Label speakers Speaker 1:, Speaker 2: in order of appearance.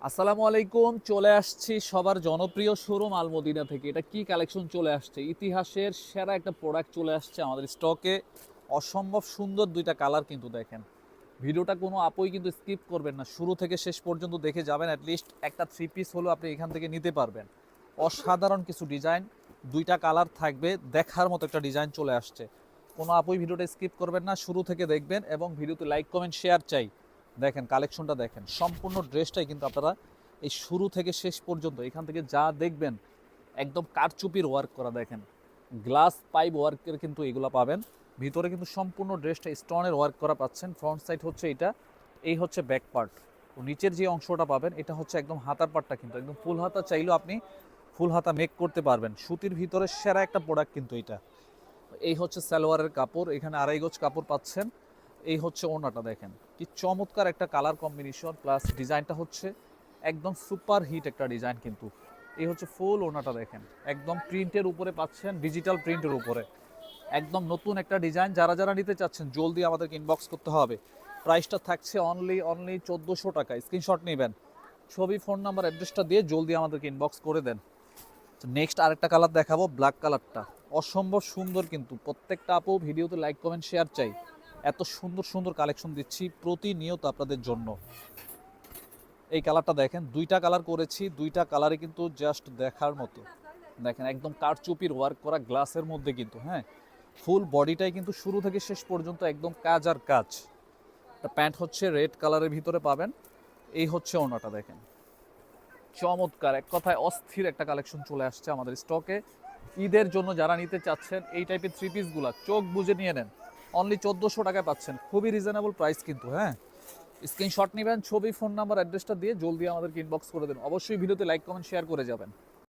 Speaker 1: আসসালামু আলাইকুম। চলে আসছি সবার জনপ্রিয় শোরুম আলমদিনা থেকে। এটা কি কালেকশন চলে আসছে, ইতিহাসের সেরা একটা প্রোডাক্ট চলে আসছে আমাদের স্টকে। অসম্ভব সুন্দর দুইটা কালার কিন্তু দেখেন। ভিডিওটা কোনো আপুই কিন্তু স্কিপ করবেন না, শুরু থেকে শেষ পর্যন্ত দেখে যাবেন। অ্যাটলিস্ট একটা 3 পিস হলো আপনি এখান থেকে নিতে পারবেন। অসাধারণ কিছু ডিজাইন, দুইটা কালার থাকবে, দেখার মতো একটা ডিজাইন চলে আসছে। কোনো আপুই ভিডিওটা স্কিপ করবেন না, শুরু থেকে দেখবেন এবং ভিডিওতে লাইক কমেন্ট শেয়ার চাই। দেখেন কালেকশনটা দেখেন, সম্পূর্ণ ড্রেসটাই কিন্তু আপনারা এই শুরু থেকে শেষ পর্যন্ত এখান থেকে যা দেখবেন একদম কারচুপির ওয়ার্ক করা। দেখেন গ্লাস পাইপ ওয়ার্কের কিন্তু এগুলো পাবেন। ভিতরে কিন্তু সম্পূর্ণ ড্রেসটা স্টোনের ওয়ার্ক করা পাচ্ছেন। ফ্রন্ট সাইড হচ্ছে এটা, এই হচ্ছে ব্যাক পার্ট। তো নিচের যে অংশটা পাবেন এটা হচ্ছে একদম হাতার পার্টটা, কিন্তু একদম ফুল হাতা চাইলেও আপনি ফুল হাতা মেক করতে পারবেন। সুতির ভিতরে সেরা একটা প্রোডাক্ট কিন্তু এটা। এই হচ্ছে সালোয়ারের কাপড়, এখানে 2.5 গজ কাপড় পাচ্ছেন। এই হচ্ছে ওড়নাটা, দেখেন কি চমৎকার একটা কালার কম্বিনেশন, প্লাস ডিজাইনটা হচ্ছে একদম সুপার হিট একটা ডিজাইন কিন্তু। এই হচ্ছে ফুল ওড়নাটা, দেখেন একদম প্রিন্টের উপরে পাচ্ছেন, ডিজিটাল প্রিন্টের উপরে একদম নতুন একটা ডিজাইন। যারা যারা নিতে চাচ্ছেন জলদি আমাদেরকে ইনবক্স করতে হবে। প্রাইসটা থাকছে অনলি 1400 টাকা। স্ক্রিনশট নেবেন, ছবি ফোন নাম্বার অ্যাড্রেসটা দিয়ে জলদি আমাদেরকে ইনবক্স করে দেন। নেক্সট আরেকটা কালার দেখাবো, ব্ল্যাক কালারটা অসম্ভব সুন্দর কিন্তু। প্রত্যেকটা আপু ভিডিওতে লাইক কমেন্ট শেয়ার চাই, এত সুন্দর সুন্দর কালেকশন দিচ্ছি প্রতিনিয়ত আপনাদের জন্য। এই কালারটা দেখেন, দুইটা কালার করেছি, দুইটা কালারে কিন্তু জাস্ট দেখার মতো। দেখেন একদম কারচুপির ওয়ার্ক করা গ্লাসের মধ্যে কিন্তু, হ্যাঁ ফুল বডিটাই কিন্তু শুরু থেকে শেষ পর্যন্ত একদম কাজ আর কাজ। প্যান্ট হচ্ছে রেড কালারের ভিতরে পাবেন। এই হচ্ছে ওড়নাটা, দেখেন চমৎকার, এক কথায় অস্থির একটা কালেকশন চলে আসছে আমাদের স্টকে। ঈদের জন্য যারা নিতে চাচ্ছেন এই টাইপের 3 পিসগুলা চোখ বুজে নিয়ে নেন, অনলি 1400 টাকায় পাচ্ছেন। খুবই রিজনেবল প্রাইস কিন্তু। হ্যাঁ, স্ক্রিনশট নেবেন, ছবি ফোন নাম্বার অ্যাড্রেসটা দিয়ে জলদি আমাদেরকে ইনবক্স করে দেন। অবশ্যই ভিডিওতে লাইক কমেন্ট শেয়ার করে যাবেন।